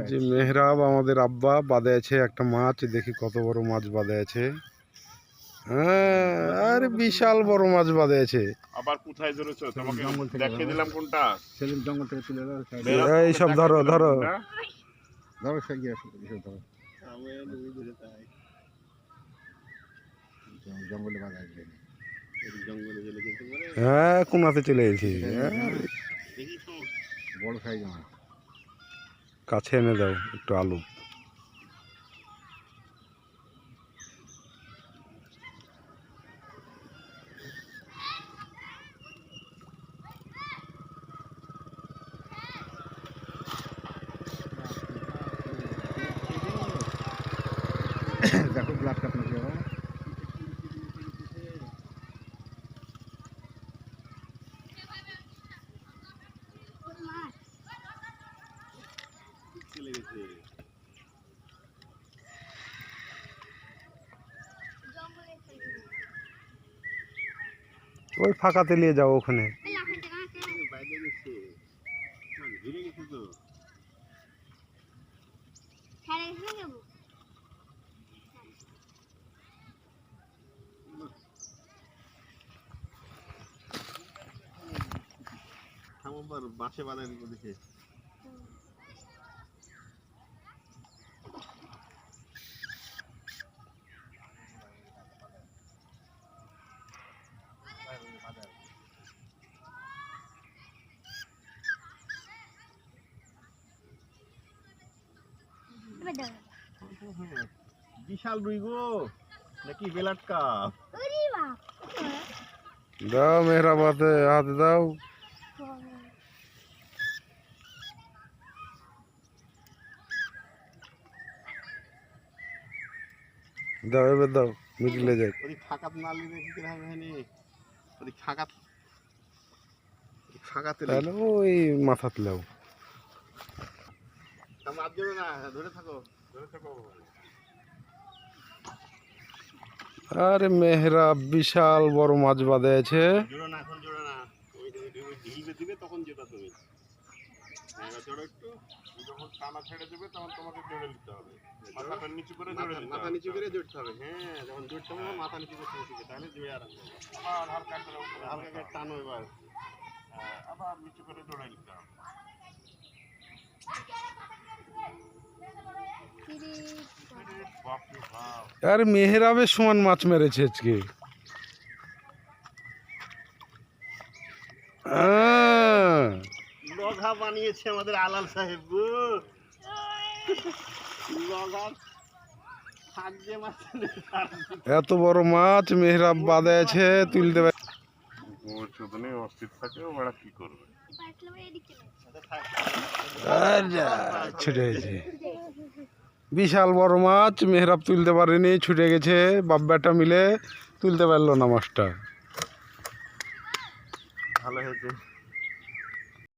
যে মেহরাব আমাদের আব্বা বাঁধে আছে একটা মাছ, দেখি কত বড় মাছ বাঁধে আছে। হ্যাঁ, আরে বিশাল বড় মাছ বাঁধে আছে। আবার কোথায় ধরেছো? তোমাকে দেখিয়ে দিলাম কোনটা। সেদিন জঙ্গল থেকে তুলে এই সব ধরো ধরো ধরো সে গিয়ে ধরো জঙ্গলে বাঁধা আসবে। হ্যাঁ, কোনাতে চলে গেছি। বড় সাইজ মাছ। কাছে এনে দাও একটু আলু। দেখো গ্লাসটা আপনাকে ওই ফাঁকাতে নিয়ে যাও ওখানে। বাঁশে বাঁধা দেখে বিশাল রুই গো, নাকি বেলাট কাপ। দাও মেহরাব হাতে দাও। দাও এবার দাও, মিটলে যাক। ওই ফাঁকাত না লিলে কি করে হবে? ওই ফাঁকাত ফাঁকাতে তাহলে ওই মাথাতে লাও। মাছ ধরো না, ধরে থাকো ধরে থাকো। আরে মেহরাব বিশাল বড় মাছ বাঁধে আছে। জোড়ো না, এখন জোড়ো না, ওই ঢিলবে দিবে তখন যেটা তুমি জোড়ো একটু। যখন টানা ছেড়ে দেবে তখন তোমাকে জোড়ে নিতে হবে, মাথা নিচু করে জোড়ে নিতে হবে। মাথা নিচু করে জড়তে হবে। হ্যাঁ, যখন জড়তে হবে মাথা নিচু করতে হবে, তাহলে জোড়ে আরাম হবে। আবার হালকা করে হালকা টানো এবার, আবার নিচু করে জোড়ে নিতে হবে। আরে মেহরাবের সমান মাছ মেরেছে আজকে। লগা বানিয়েছে আমাদের আলাল সাহেব গো। লগার থাকবে মাছ, এত বড় মাছ মেহরাব বাঁধে আছে, তুলতে পারে। অস্থির থাকে ওরা কি করবে। ছুটে গেছে বিশাল বড় মাছ, মেহরাব তুলতে পারেনি, ছুটে গেছে। বাপ বেটা মিলে তুলতে পারলো না মাছটা। ভালো হয়েছে।